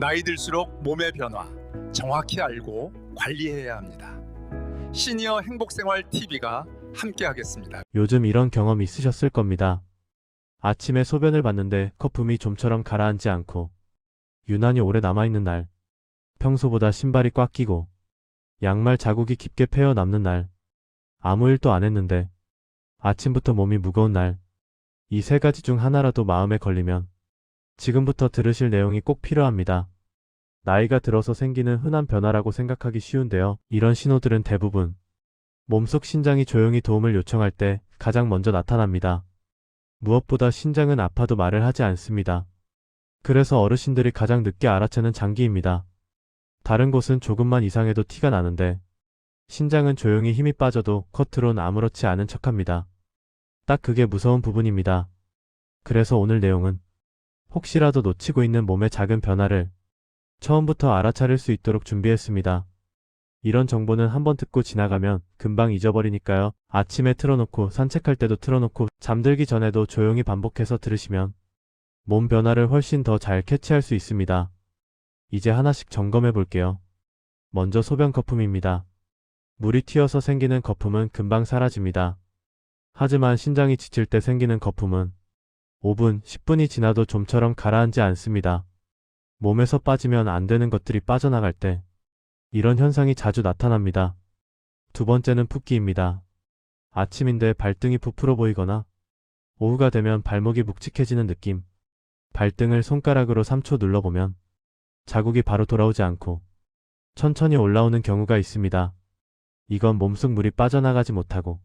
나이 들수록 몸의 변화 정확히 알고 관리해야 합니다. 시니어 행복생활 TV가 함께하겠습니다. 요즘 이런 경험 있으셨을 겁니다. 아침에 소변을 봤는데 거품이 좀처럼 가라앉지 않고 유난히 오래 남아있는 날, 평소보다 신발이 꽉 끼고 양말 자국이 깊게 패여 남는 날, 아무 일도 안 했는데 아침부터 몸이 무거운 날, 이 세 가지 중 하나라도 마음에 걸리면 지금부터 들으실 내용이 꼭 필요합니다. 나이가 들어서 생기는 흔한 변화라고 생각하기 쉬운데요. 이런 신호들은 대부분 몸속 신장이 조용히 도움을 요청할 때 가장 먼저 나타납니다. 무엇보다 신장은 아파도 말을 하지 않습니다. 그래서 어르신들이 가장 늦게 알아채는 장기입니다. 다른 곳은 조금만 이상해도 티가 나는데 신장은 조용히 힘이 빠져도 겉으론 아무렇지 않은 척합니다. 딱 그게 무서운 부분입니다. 그래서 오늘 내용은 혹시라도 놓치고 있는 몸의 작은 변화를 처음부터 알아차릴 수 있도록 준비했습니다. 이런 정보는 한번 듣고 지나가면 금방 잊어버리니까요. 아침에 틀어놓고 산책할 때도 틀어놓고 잠들기 전에도 조용히 반복해서 들으시면 몸 변화를 훨씬 더 잘 캐치할 수 있습니다. 이제 하나씩 점검해 볼게요. 먼저 소변 거품입니다. 물이 튀어서 생기는 거품은 금방 사라집니다. 하지만 신장이 지칠 때 생기는 거품은 5분, 10분이 지나도 좀처럼 가라앉지 않습니다. 몸에서 빠지면 안 되는 것들이 빠져나갈 때 이런 현상이 자주 나타납니다. 두 번째는 붓기입니다. 아침인데 발등이 부풀어 보이거나 오후가 되면 발목이 묵직해지는 느낌, 발등을 손가락으로 3초 눌러보면 자국이 바로 돌아오지 않고 천천히 올라오는 경우가 있습니다. 이건 몸속 물이 빠져나가지 못하고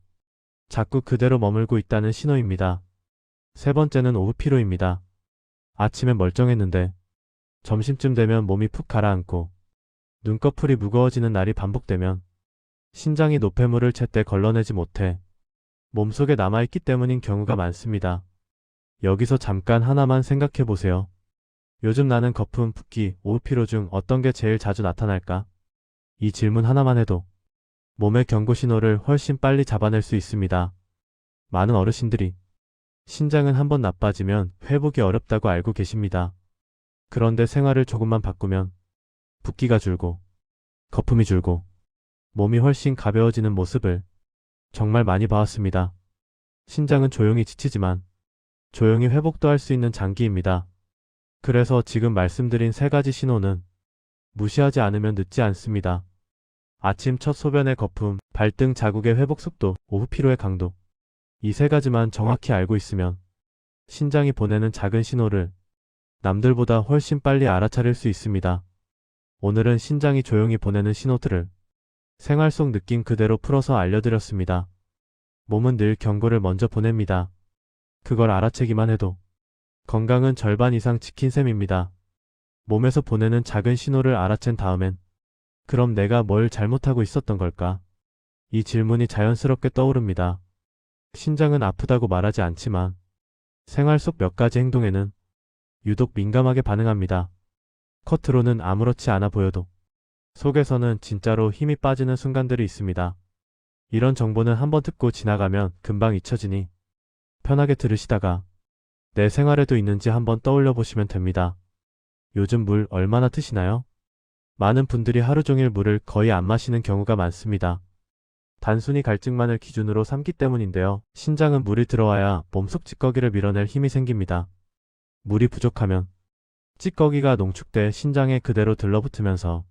자꾸 그대로 머물고 있다는 신호입니다. 세 번째는 오후 피로입니다. 아침엔 멀쩡했는데 점심쯤 되면 몸이 푹 가라앉고 눈꺼풀이 무거워지는 날이 반복되면 신장이 노폐물을 제때 걸러내지 못해 몸속에 남아있기 때문인 경우가 많습니다. 여기서 잠깐 하나만 생각해 보세요. 요즘 나는 거품, 붓기, 오후 피로 중 어떤 게 제일 자주 나타날까? 이 질문 하나만 해도 몸의 경고 신호를 훨씬 빨리 잡아낼 수 있습니다. 많은 어르신들이 신장은 한번 나빠지면 회복이 어렵다고 알고 계십니다. 그런데 생활을 조금만 바꾸면 붓기가 줄고 거품이 줄고 몸이 훨씬 가벼워지는 모습을 정말 많이 봐왔습니다. 신장은 조용히 지치지만 조용히 회복도 할 수 있는 장기입니다. 그래서 지금 말씀드린 세 가지 신호는 무시하지 않으면 늦지 않습니다. 아침 첫 소변의 거품, 발등 자국의 회복 속도, 오후 피로의 강도. 이 세 가지만 정확히 알고 있으면 신장이 보내는 작은 신호를 남들보다 훨씬 빨리 알아차릴 수 있습니다. 오늘은 신장이 조용히 보내는 신호들을 생활 속 느낌 그대로 풀어서 알려드렸습니다. 몸은 늘 경고를 먼저 보냅니다. 그걸 알아채기만 해도 건강은 절반 이상 지킨 셈입니다. 몸에서 보내는 작은 신호를 알아챈 다음엔 그럼 내가 뭘 잘못하고 있었던 걸까? 이 질문이 자연스럽게 떠오릅니다. 신장은 아프다고 말하지 않지만 생활 속 몇 가지 행동에는 유독 민감하게 반응합니다. 겉으로는 아무렇지 않아 보여도 속에서는 진짜로 힘이 빠지는 순간들이 있습니다. 이런 정보는 한번 듣고 지나가면 금방 잊혀지니 편하게 들으시다가 내 생활에도 있는지 한번 떠올려 보시면 됩니다. 요즘 물 얼마나 드시나요? 많은 분들이 하루 종일 물을 거의 안 마시는 경우가 많습니다. 단순히 갈증만을 기준으로 삼기 때문인데요. 신장은 물이 들어와야 몸속 찌꺼기를 밀어낼 힘이 생깁니다. 물이 부족하면 찌꺼기가 농축돼 신장에 그대로 들러붙으면서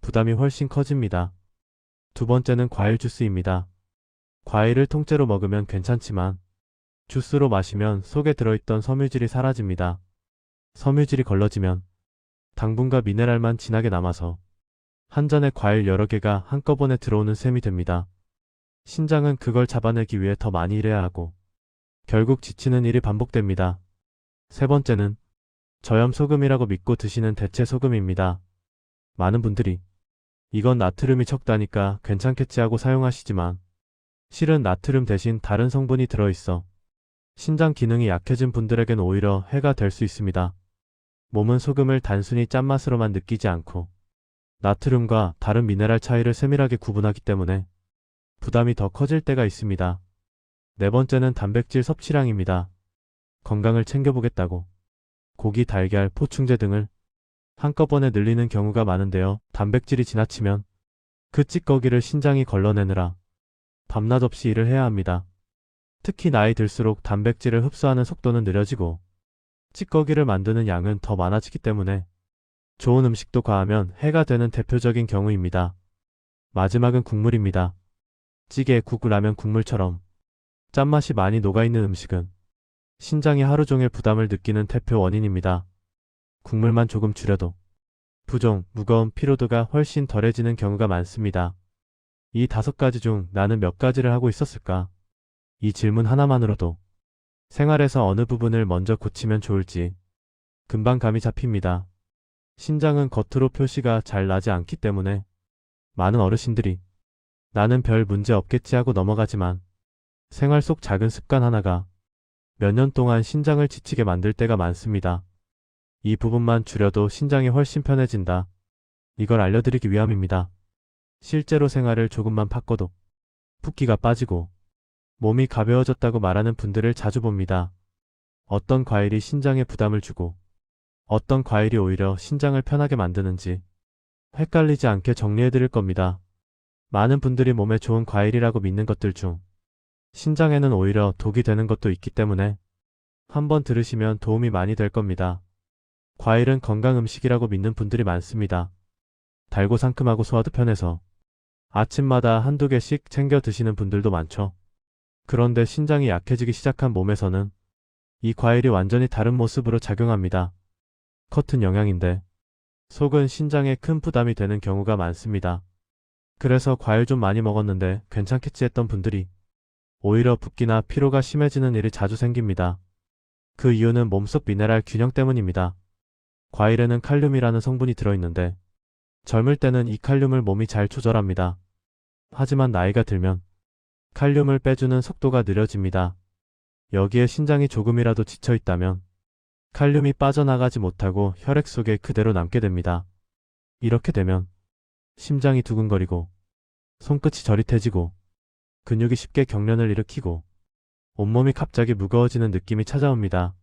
부담이 훨씬 커집니다. 두 번째는 과일 주스입니다. 과일을 통째로 먹으면 괜찮지만 주스로 마시면 속에 들어있던 섬유질이 사라집니다. 섬유질이 걸러지면 당분과 미네랄만 진하게 남아서 한 잔에 과일 여러 개가 한꺼번에 들어오는 셈이 됩니다. 신장은 그걸 잡아내기 위해 더 많이 일해야 하고 결국 지치는 일이 반복됩니다. 세 번째는 저염 소금이라고 믿고 드시는 대체 소금입니다. 많은 분들이 이건 나트륨이 적다니까 괜찮겠지 하고 사용하시지만 실은 나트륨 대신 다른 성분이 들어있어 신장 기능이 약해진 분들에겐 오히려 해가 될 수 있습니다. 몸은 소금을 단순히 짠맛으로만 느끼지 않고 나트륨과 다른 미네랄 차이를 세밀하게 구분하기 때문에 부담이 더 커질 때가 있습니다. 네 번째는 단백질 섭취량입니다. 건강을 챙겨보겠다고 고기, 달걀, 포충제 등을 한꺼번에 늘리는 경우가 많은데요. 단백질이 지나치면 그 찌꺼기를 신장이 걸러내느라 밤낮 없이 일을 해야 합니다. 특히 나이 들수록 단백질을 흡수하는 속도는 느려지고 찌꺼기를 만드는 양은 더 많아지기 때문에 좋은 음식도 과하면 해가 되는 대표적인 경우입니다. 마지막은 국물입니다. 찌개, 국, 라면 국물처럼 짠맛이 많이 녹아있는 음식은 신장이 하루 종일 부담을 느끼는 대표 원인입니다. 국물만 조금 줄여도 부종, 무거운 피로도가 훨씬 덜해지는 경우가 많습니다. 이 5가지 중 나는 몇 가지를 하고 있었을까? 이 질문 하나만으로도 생활에서 어느 부분을 먼저 고치면 좋을지 금방 감이 잡힙니다. 신장은 겉으로 표시가 잘 나지 않기 때문에 많은 어르신들이 나는 별 문제 없겠지 하고 넘어가지만 생활 속 작은 습관 하나가 몇 년 동안 신장을 지치게 만들 때가 많습니다. 이 부분만 줄여도 신장이 훨씬 편해진다. 이걸 알려드리기 위함입니다. 실제로 생활을 조금만 바꿔도 붓기가 빠지고 몸이 가벼워졌다고 말하는 분들을 자주 봅니다. 어떤 과일이 신장에 부담을 주고 어떤 과일이 오히려 신장을 편하게 만드는지 헷갈리지 않게 정리해드릴 겁니다. 많은 분들이 몸에 좋은 과일이라고 믿는 것들 중 신장에는 오히려 독이 되는 것도 있기 때문에 한번 들으시면 도움이 많이 될 겁니다. 과일은 건강 음식이라고 믿는 분들이 많습니다. 달고 상큼하고 소화도 편해서 아침마다 한두 개씩 챙겨 드시는 분들도 많죠. 그런데 신장이 약해지기 시작한 몸에서는 이 과일이 완전히 다른 모습으로 작용합니다. 커튼 영양인데 속은 신장에 큰 부담이 되는 경우가 많습니다. 그래서 과일 좀 많이 먹었는데 괜찮겠지 했던 분들이 오히려 붓기나 피로가 심해지는 일이 자주 생깁니다. 그 이유는 몸속 미네랄 균형 때문입니다. 과일에는 칼륨이라는 성분이 들어있는데 젊을 때는 이 칼륨을 몸이 잘 조절합니다. 하지만 나이가 들면 칼륨을 빼주는 속도가 느려집니다. 여기에 신장이 조금이라도 지쳐있다면 칼륨이 빠져나가지 못하고 혈액 속에 그대로 남게 됩니다. 이렇게 되면 심장이 두근거리고 손끝이 저릿해지고 근육이 쉽게 경련을 일으키고 온몸이 갑자기 무거워지는 느낌이 찾아옵니다.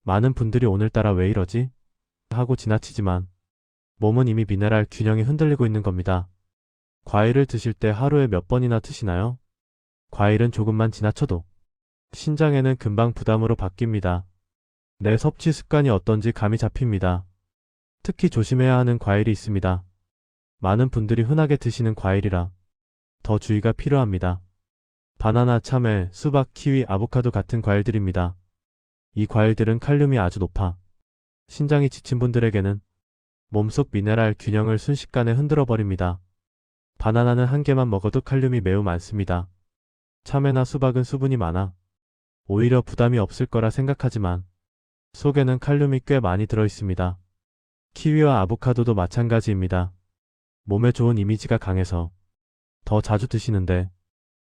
많은 분들이 오늘따라 왜 이러지? 하고 지나치지만 몸은 이미 미네랄 균형이 흔들리고 있는 겁니다. 과일을 드실 때 하루에 몇 번이나 드시나요? 과일은 조금만 지나쳐도 신장에는 금방 부담으로 바뀝니다. 내 섭취 습관이 어떤지 감이 잡힙니다. 특히 조심해야 하는 과일이 있습니다. 많은 분들이 흔하게 드시는 과일이라 더 주의가 필요합니다. 바나나, 참외, 수박, 키위, 아보카도 같은 과일들입니다. 이 과일들은 칼륨이 아주 높아 신장이 지친 분들에게는 몸속 미네랄 균형을 순식간에 흔들어 버립니다. 바나나는 한 개만 먹어도 칼륨이 매우 많습니다. 참외나 수박은 수분이 많아 오히려 부담이 없을 거라 생각하지만 속에는 칼륨이 꽤 많이 들어 있습니다. 키위와 아보카도도 마찬가지입니다. 몸에 좋은 이미지가 강해서 더 자주 드시는데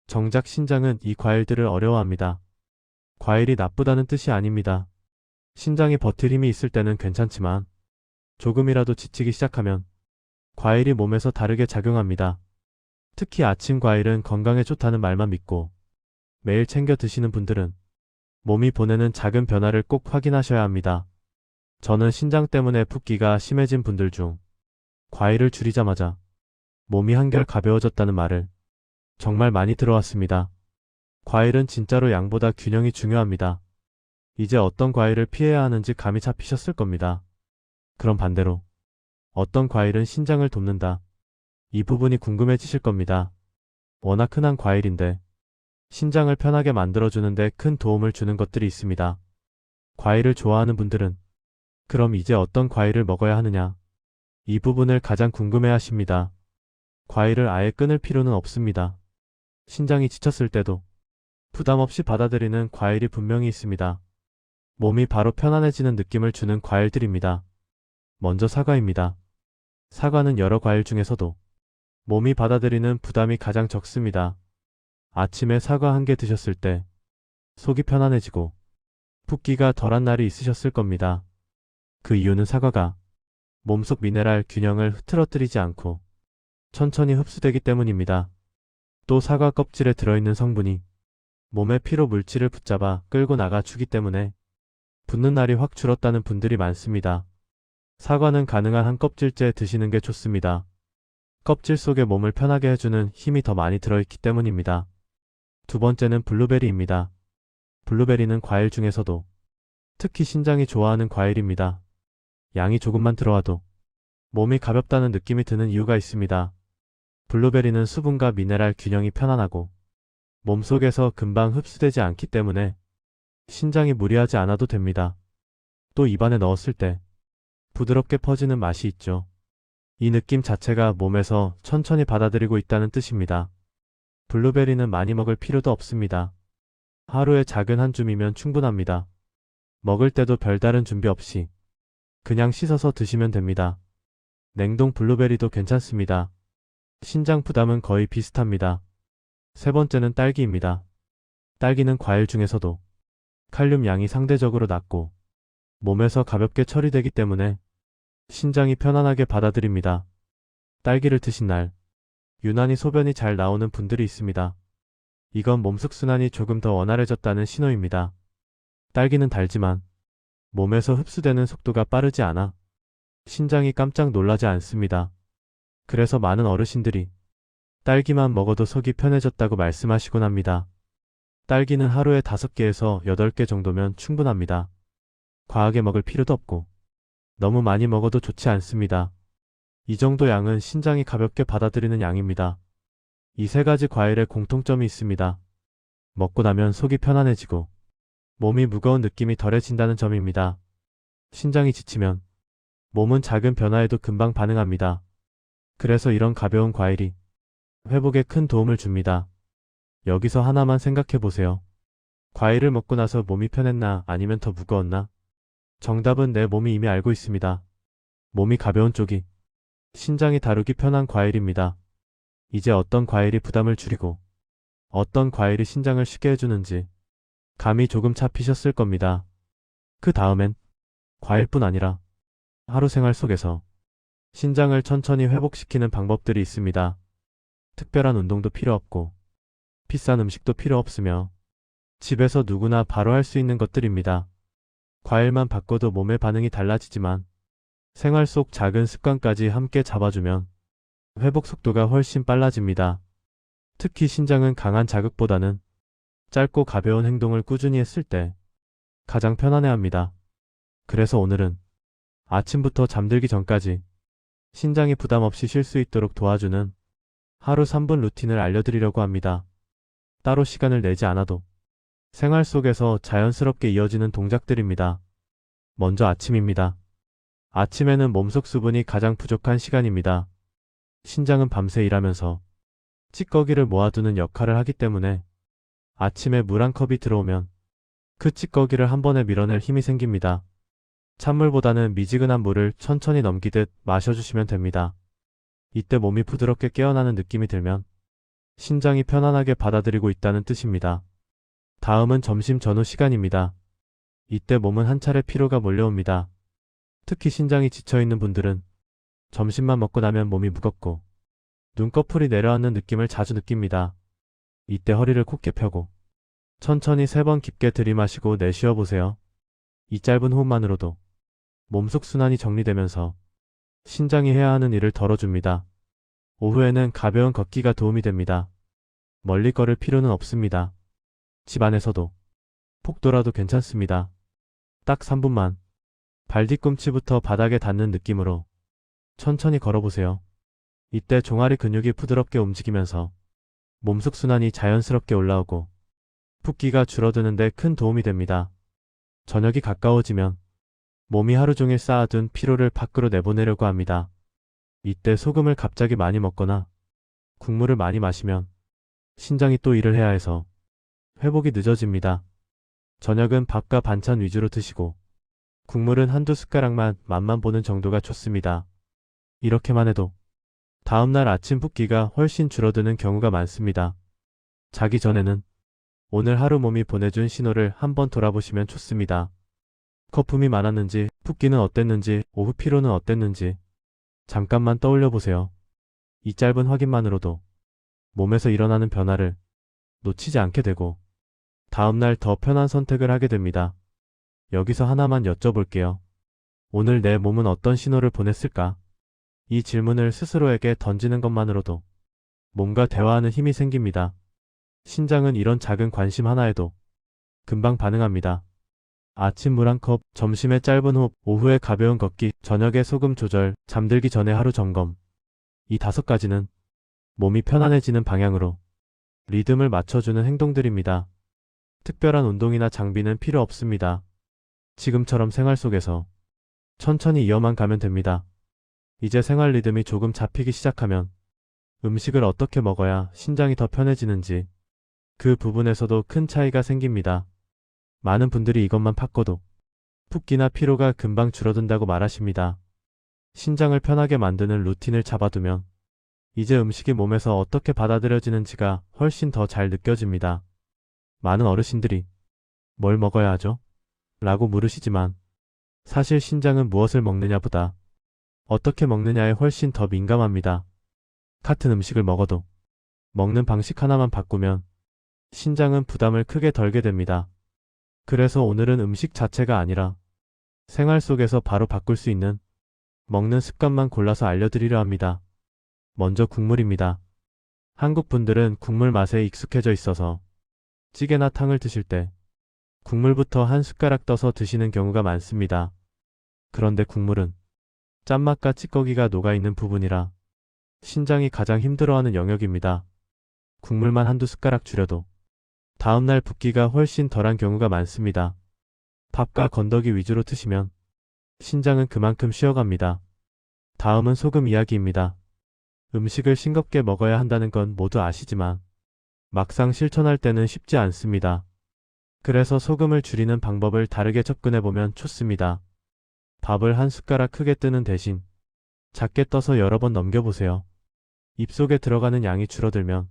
정작 신장은 이 과일들을 어려워합니다. 과일이 나쁘다는 뜻이 아닙니다. 신장이 버틸 힘이 있을 때는 괜찮지만 조금이라도 지치기 시작하면 과일이 몸에서 다르게 작용합니다. 특히 아침 과일은 건강에 좋다는 말만 믿고 매일 챙겨 드시는 분들은 몸이 보내는 작은 변화를 꼭 확인하셔야 합니다. 저는 신장 때문에 붓기가 심해진 분들 중 과일을 줄이자마자 몸이 한결 가벼워졌다는 말을 정말 많이 들어왔습니다. 과일은 진짜로 양보다 균형이 중요합니다. 이제 어떤 과일을 피해야 하는지 감이 잡히셨을 겁니다. 그럼 반대로 어떤 과일은 신장을 돕는다. 이 부분이 궁금해지실 겁니다. 워낙 흔한 과일인데 신장을 편하게 만들어주는데 큰 도움을 주는 것들이 있습니다. 과일을 좋아하는 분들은 그럼 이제 어떤 과일을 먹어야 하느냐? 이 부분을 가장 궁금해 하십니다. 과일을 아예 끊을 필요는 없습니다. 신장이 지쳤을 때도 부담 없이 받아들이는 과일이 분명히 있습니다. 몸이 바로 편안해지는 느낌을 주는 과일들입니다. 먼저 사과입니다. 사과는 여러 과일 중에서도 몸이 받아들이는 부담이 가장 적습니다. 아침에 사과 한 개 드셨을 때 속이 편안해지고 붓기가 덜한 날이 있으셨을 겁니다. 그 이유는 사과가 몸속 미네랄 균형을 흐트러뜨리지 않고 천천히 흡수되기 때문입니다. 또 사과 껍질에 들어있는 성분이 몸의 피로 물질을 붙잡아 끌고 나가 주기 때문에 붓는 날이 확 줄었다는 분들이 많습니다. 사과는 가능한 한 껍질째 드시는 게 좋습니다. 껍질 속에 몸을 편하게 해주는 힘이 더 많이 들어있기 때문입니다. 두 번째는 블루베리입니다. 블루베리는 과일 중에서도 특히 신장이 좋아하는 과일입니다. 양이 조금만 들어와도 몸이 가볍다는 느낌이 드는 이유가 있습니다. 블루베리는 수분과 미네랄 균형이 편안하고 몸속에서 금방 흡수되지 않기 때문에 신장이 무리하지 않아도 됩니다. 또 입안에 넣었을 때 부드럽게 퍼지는 맛이 있죠. 이 느낌 자체가 몸에서 천천히 받아들이고 있다는 뜻입니다. 블루베리는 많이 먹을 필요도 없습니다. 하루에 작은 한 줌이면 충분합니다. 먹을 때도 별다른 준비 없이 그냥 씻어서 드시면 됩니다. 냉동 블루베리도 괜찮습니다. 신장 부담은 거의 비슷합니다. 세 번째는 딸기입니다. 딸기는 과일 중에서도 칼륨 양이 상대적으로 낮고 몸에서 가볍게 처리되기 때문에 신장이 편안하게 받아들입니다. 딸기를 드신 날 유난히 소변이 잘 나오는 분들이 있습니다. 이건 몸속순환이 조금 더 원활해졌다는 신호입니다. 딸기는 달지만 몸에서 흡수되는 속도가 빠르지 않아 신장이 깜짝 놀라지 않습니다. 그래서 많은 어르신들이 딸기만 먹어도 속이 편해졌다고 말씀하시곤 합니다. 딸기는 하루에 5개에서 8개 정도면 충분합니다. 과하게 먹을 필요도 없고 너무 많이 먹어도 좋지 않습니다. 이 정도 양은 신장이 가볍게 받아들이는 양입니다. 이 세 가지 과일에 공통점이 있습니다. 먹고 나면 속이 편안해지고 몸이 무거운 느낌이 덜해진다는 점입니다. 신장이 지치면 몸은 작은 변화에도 금방 반응합니다. 그래서 이런 가벼운 과일이 회복에 큰 도움을 줍니다. 여기서 하나만 생각해 보세요. 과일을 먹고 나서 몸이 편했나 아니면 더 무거웠나? 정답은 내 몸이 이미 알고 있습니다. 몸이 가벼운 쪽이 신장이 다루기 편한 과일입니다. 이제 어떤 과일이 부담을 줄이고 어떤 과일이 신장을 쉬게 해주는지 감이 조금 잡히셨을 겁니다. 그 다음엔 과일뿐 아니라 하루 생활 속에서 신장을 천천히 회복시키는 방법들이 있습니다. 특별한 운동도 필요 없고 비싼 음식도 필요 없으며 집에서 누구나 바로 할 수 있는 것들입니다. 과일만 바꿔도 몸의 반응이 달라지지만 생활 속 작은 습관까지 함께 잡아주면 회복 속도가 훨씬 빨라집니다. 특히 신장은 강한 자극보다는 짧고 가벼운 행동을 꾸준히 했을 때 가장 편안해합니다. 그래서 오늘은 아침부터 잠들기 전까지 신장이 부담 없이 쉴 수 있도록 도와주는 하루 3분 루틴을 알려드리려고 합니다. 따로 시간을 내지 않아도 생활 속에서 자연스럽게 이어지는 동작들입니다. 먼저 아침입니다. 아침에는 몸속 수분이 가장 부족한 시간입니다. 신장은 밤새 일하면서 찌꺼기를 모아두는 역할을 하기 때문에 아침에 물 한 컵이 들어오면 그 찌꺼기를 한 번에 밀어낼 힘이 생깁니다. 찬물보다는 미지근한 물을 천천히 넘기듯 마셔주시면 됩니다. 이때 몸이 부드럽게 깨어나는 느낌이 들면 신장이 편안하게 받아들이고 있다는 뜻입니다. 다음은 점심 전후 시간입니다. 이때 몸은 한 차례 피로가 몰려옵니다. 특히 신장이 지쳐있는 분들은 점심만 먹고 나면 몸이 무겁고 눈꺼풀이 내려앉는 느낌을 자주 느낍니다. 이때 허리를 곧게 펴고 천천히 3번 깊게 들이마시고 내쉬어 보세요. 이 짧은 호흡만으로도 몸속 순환이 정리되면서 신장이 해야 하는 일을 덜어줍니다. 오후에는 가벼운 걷기가 도움이 됩니다. 멀리 걸을 필요는 없습니다. 집 안에서도 폭도라도 괜찮습니다. 딱 3분만 발 뒤꿈치부터 바닥에 닿는 느낌으로 천천히 걸어보세요. 이때 종아리 근육이 부드럽게 움직이면서 몸속 순환이 자연스럽게 올라오고 붓기가 줄어드는데 큰 도움이 됩니다. 저녁이 가까워지면 몸이 하루 종일 쌓아둔 피로를 밖으로 내보내려고 합니다. 이때 소금을 갑자기 많이 먹거나 국물을 많이 마시면 신장이 또 일을 해야 해서 회복이 늦어집니다. 저녁은 밥과 반찬 위주로 드시고 국물은 한두 숟가락만 맛만 보는 정도가 좋습니다. 이렇게만 해도 다음날 아침 붓기가 훨씬 줄어드는 경우가 많습니다. 자기 전에는 오늘 하루 몸이 보내준 신호를 한번 돌아보시면 좋습니다. 거품이 많았는지, 붓기는 어땠는지, 오후 피로는 어땠는지 잠깐만 떠올려 보세요. 이 짧은 확인만으로도 몸에서 일어나는 변화를 놓치지 않게 되고 다음날 더 편한 선택을 하게 됩니다. 여기서 하나만 여쭤볼게요. 오늘 내 몸은 어떤 신호를 보냈을까? 이 질문을 스스로에게 던지는 것만으로도 몸과 대화하는 힘이 생깁니다. 신장은 이런 작은 관심 하나에도 금방 반응합니다. 아침 물 한 컵, 점심에 짧은 호흡, 오후에 가벼운 걷기, 저녁에 소금 조절, 잠들기 전에 하루 점검. 이 5가지는 몸이 편안해지는 방향으로 리듬을 맞춰주는 행동들입니다. 특별한 운동이나 장비는 필요 없습니다. 지금처럼 생활 속에서 천천히 이어만 가면 됩니다. 이제 생활 리듬이 조금 잡히기 시작하면 음식을 어떻게 먹어야 신장이 더 편해지는지 그 부분에서도 큰 차이가 생깁니다. 많은 분들이 이것만 바꿔도 붓기나 피로가 금방 줄어든다고 말하십니다. 신장을 편하게 만드는 루틴을 잡아두면 이제 음식이 몸에서 어떻게 받아들여지는지가 훨씬 더 잘 느껴집니다. 많은 어르신들이 뭘 먹어야 하죠? 라고 물으시지만 사실 신장은 무엇을 먹느냐보다 어떻게 먹느냐에 훨씬 더 민감합니다. 같은 음식을 먹어도 먹는 방식 하나만 바꾸면 신장은 부담을 크게 덜게 됩니다. 그래서 오늘은 음식 자체가 아니라 생활 속에서 바로 바꿀 수 있는 먹는 습관만 골라서 알려드리려 합니다. 먼저 국물입니다. 한국 분들은 국물 맛에 익숙해져 있어서 찌개나 탕을 드실 때 국물부터 한 숟가락 떠서 드시는 경우가 많습니다. 그런데 국물은 짠맛과 찌꺼기가 녹아있는 부분이라 신장이 가장 힘들어하는 영역입니다. 국물만 한두 숟가락 줄여도 다음날 붓기가 훨씬 덜한 경우가 많습니다. 밥과 건더기 위주로 드시면 신장은 그만큼 쉬어갑니다. 다음은 소금 이야기입니다. 음식을 싱겁게 먹어야 한다는 건 모두 아시지만 막상 실천할 때는 쉽지 않습니다. 그래서 소금을 줄이는 방법을 다르게 접근해보면 좋습니다. 밥을 한 숟가락 크게 뜨는 대신 작게 떠서 여러 번 넘겨보세요. 입속에 들어가는 양이 줄어들면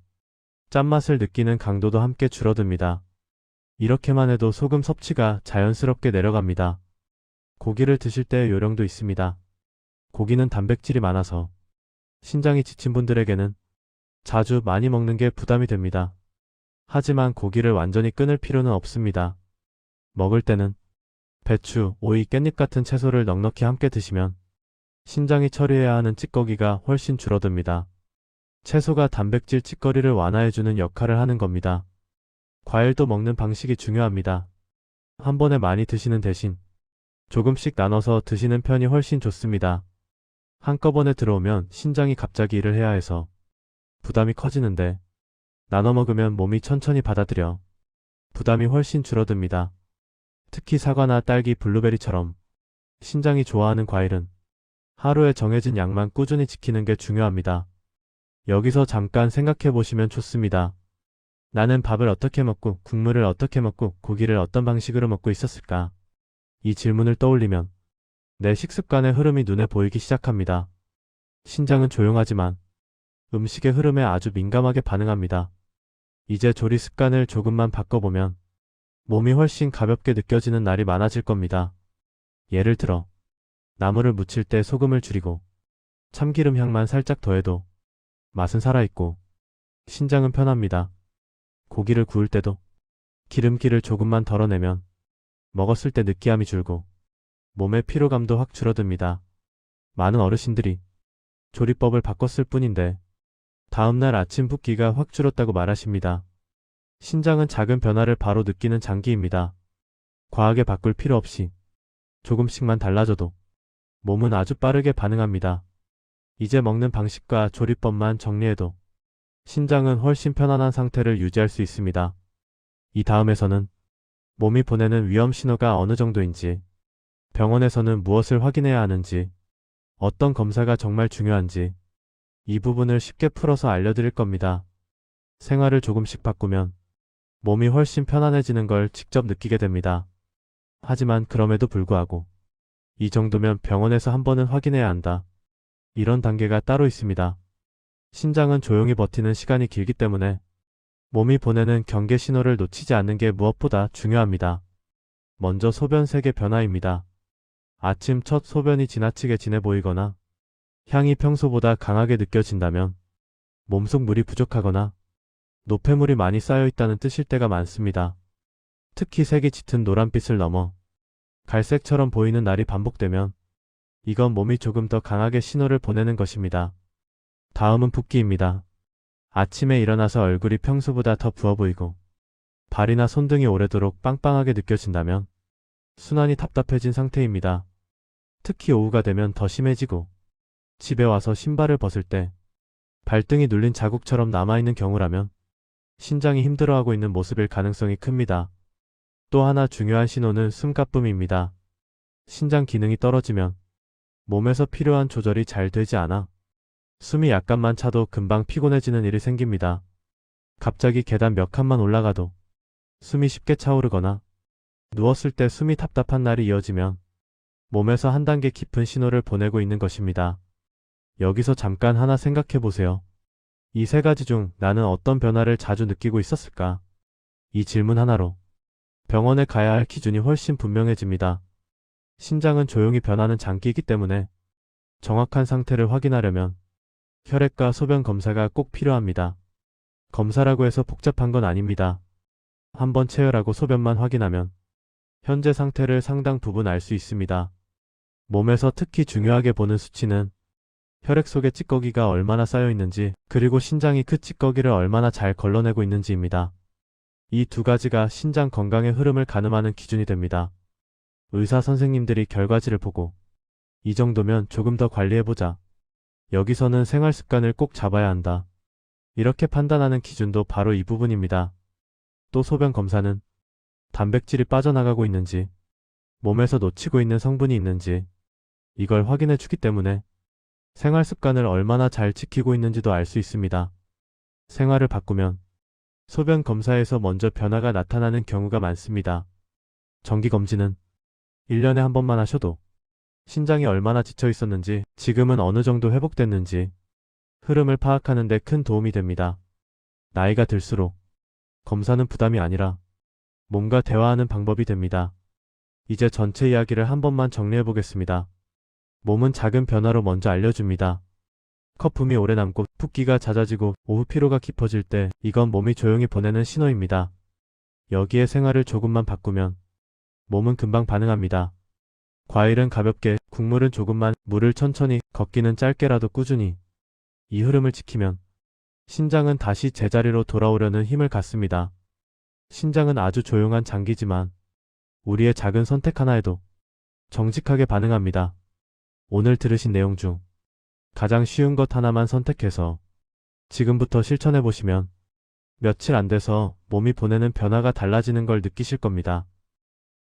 짠맛을 느끼는 강도도 함께 줄어듭니다. 이렇게만 해도 소금 섭취가 자연스럽게 내려갑니다. 고기를 드실 때의 요령도 있습니다. 고기는 단백질이 많아서 신장이 지친 분들에게는 자주 많이 먹는 게 부담이 됩니다. 하지만 고기를 완전히 끊을 필요는 없습니다. 먹을 때는 배추, 오이, 깻잎 같은 채소를 넉넉히 함께 드시면 신장이 처리해야 하는 찌꺼기가 훨씬 줄어듭니다. 채소가 단백질 찌꺼기를 완화해주는 역할을 하는 겁니다. 과일도 먹는 방식이 중요합니다. 한 번에 많이 드시는 대신 조금씩 나눠서 드시는 편이 훨씬 좋습니다. 한꺼번에 들어오면 신장이 갑자기 일을 해야 해서 부담이 커지는데 나눠 먹으면 몸이 천천히 받아들여 부담이 훨씬 줄어듭니다. 특히 사과나 딸기, 블루베리처럼 신장이 좋아하는 과일은 하루에 정해진 양만 꾸준히 지키는 게 중요합니다. 여기서 잠깐 생각해 보시면 좋습니다. 나는 밥을 어떻게 먹고 국물을 어떻게 먹고 고기를 어떤 방식으로 먹고 있었을까? 이 질문을 떠올리면 내 식습관의 흐름이 눈에 보이기 시작합니다. 신장은 조용하지만 음식의 흐름에 아주 민감하게 반응합니다. 이제 조리 습관을 조금만 바꿔보면 몸이 훨씬 가볍게 느껴지는 날이 많아질 겁니다. 예를 들어 나물을 무칠 때 소금을 줄이고 참기름 향만 살짝 더해도 맛은 살아있고 신장은 편합니다. 고기를 구울 때도 기름기를 조금만 덜어내면 먹었을 때 느끼함이 줄고 몸의 피로감도 확 줄어듭니다. 많은 어르신들이 조리법을 바꿨을 뿐인데 다음날 아침 붓기가 확 줄었다고 말하십니다. 신장은 작은 변화를 바로 느끼는 장기입니다. 과하게 바꿀 필요 없이 조금씩만 달라져도 몸은 아주 빠르게 반응합니다. 이제 먹는 방식과 조리법만 정리해도 신장은 훨씬 편안한 상태를 유지할 수 있습니다. 이 다음에서는 몸이 보내는 위험 신호가 어느 정도인지, 병원에서는 무엇을 확인해야 하는지, 어떤 검사가 정말 중요한지 이 부분을 쉽게 풀어서 알려드릴 겁니다. 생활을 조금씩 바꾸면 몸이 훨씬 편안해지는 걸 직접 느끼게 됩니다. 하지만 그럼에도 불구하고 이 정도면 병원에서 한 번은 확인해야 한다. 이런 단계가 따로 있습니다. 신장은 조용히 버티는 시간이 길기 때문에 몸이 보내는 경계 신호를 놓치지 않는 게 무엇보다 중요합니다. 먼저 소변색의 변화입니다. 아침 첫 소변이 지나치게 진해 보이거나 향이 평소보다 강하게 느껴진다면 몸속 물이 부족하거나 노폐물이 많이 쌓여 있다는 뜻일 때가 많습니다. 특히 색이 짙은 노란빛을 넘어 갈색처럼 보이는 날이 반복되면 이건 몸이 조금 더 강하게 신호를 보내는 것입니다. 다음은 붓기입니다. 아침에 일어나서 얼굴이 평소보다 더 부어 보이고 발이나 손등이 오래도록 빵빵하게 느껴진다면 순환이 답답해진 상태입니다. 특히 오후가 되면 더 심해지고 집에 와서 신발을 벗을 때 발등이 눌린 자국처럼 남아있는 경우라면 신장이 힘들어하고 있는 모습일 가능성이 큽니다. 또 하나 중요한 신호는 숨가쁨입니다. 신장 기능이 떨어지면 몸에서 필요한 조절이 잘 되지 않아 숨이 약간만 차도 금방 피곤해지는 일이 생깁니다. 갑자기 계단 몇 칸만 올라가도 숨이 쉽게 차오르거나 누웠을 때 숨이 답답한 날이 이어지면 몸에서 한 단계 깊은 신호를 보내고 있는 것입니다. 여기서 잠깐 하나 생각해 보세요. 이 세 가지 중 나는 어떤 변화를 자주 느끼고 있었을까? 이 질문 하나로 병원에 가야 할 기준이 훨씬 분명해집니다. 신장은 조용히 변하는 장기이기 때문에 정확한 상태를 확인하려면 혈액과 소변 검사가 꼭 필요합니다. 검사라고 해서 복잡한 건 아닙니다. 한번 체열하고 소변만 확인하면 현재 상태를 상당 부분 알 수 있습니다. 몸에서 특히 중요하게 보는 수치는 혈액 속에 찌꺼기가 얼마나 쌓여 있는지, 그리고 신장이 그 찌꺼기를 얼마나 잘 걸러내고 있는지입니다. 이 두 가지가 신장 건강의 흐름을 가늠하는 기준이 됩니다. 의사 선생님들이 결과지를 보고 이 정도면 조금 더 관리해보자, 여기서는 생활 습관을 꼭 잡아야 한다, 이렇게 판단하는 기준도 바로 이 부분입니다. 또 소변 검사는 단백질이 빠져나가고 있는지, 몸에서 놓치고 있는 성분이 있는지 이걸 확인해 주기 때문에 생활 습관을 얼마나 잘 지키고 있는지도 알 수 있습니다. 생활을 바꾸면 소변 검사에서 먼저 변화가 나타나는 경우가 많습니다. 정기검진은 1년에 한 번만 하셔도 신장이 얼마나 지쳐 있었는지, 지금은 어느 정도 회복됐는지 흐름을 파악하는 데 큰 도움이 됩니다. 나이가 들수록 검사는 부담이 아니라 몸과 대화하는 방법이 됩니다. 이제 전체 이야기를 한 번만 정리해 보겠습니다. 몸은 작은 변화로 먼저 알려줍니다. 거품이 오래 남고 붓기가 잦아지고 오후 피로가 깊어질 때 이건 몸이 조용히 보내는 신호입니다. 여기에 생활을 조금만 바꾸면 몸은 금방 반응합니다. 과일은 가볍게, 국물은 조금만, 물을 천천히, 걷기는 짧게라도 꾸준히. 이 흐름을 지키면 신장은 다시 제자리로 돌아오려는 힘을 갖습니다. 신장은 아주 조용한 장기지만 우리의 작은 선택 하나에도 정직하게 반응합니다. 오늘 들으신 내용 중 가장 쉬운 것 하나만 선택해서 지금부터 실천해 보시면 며칠 안 돼서 몸이 보내는 변화가 달라지는 걸 느끼실 겁니다.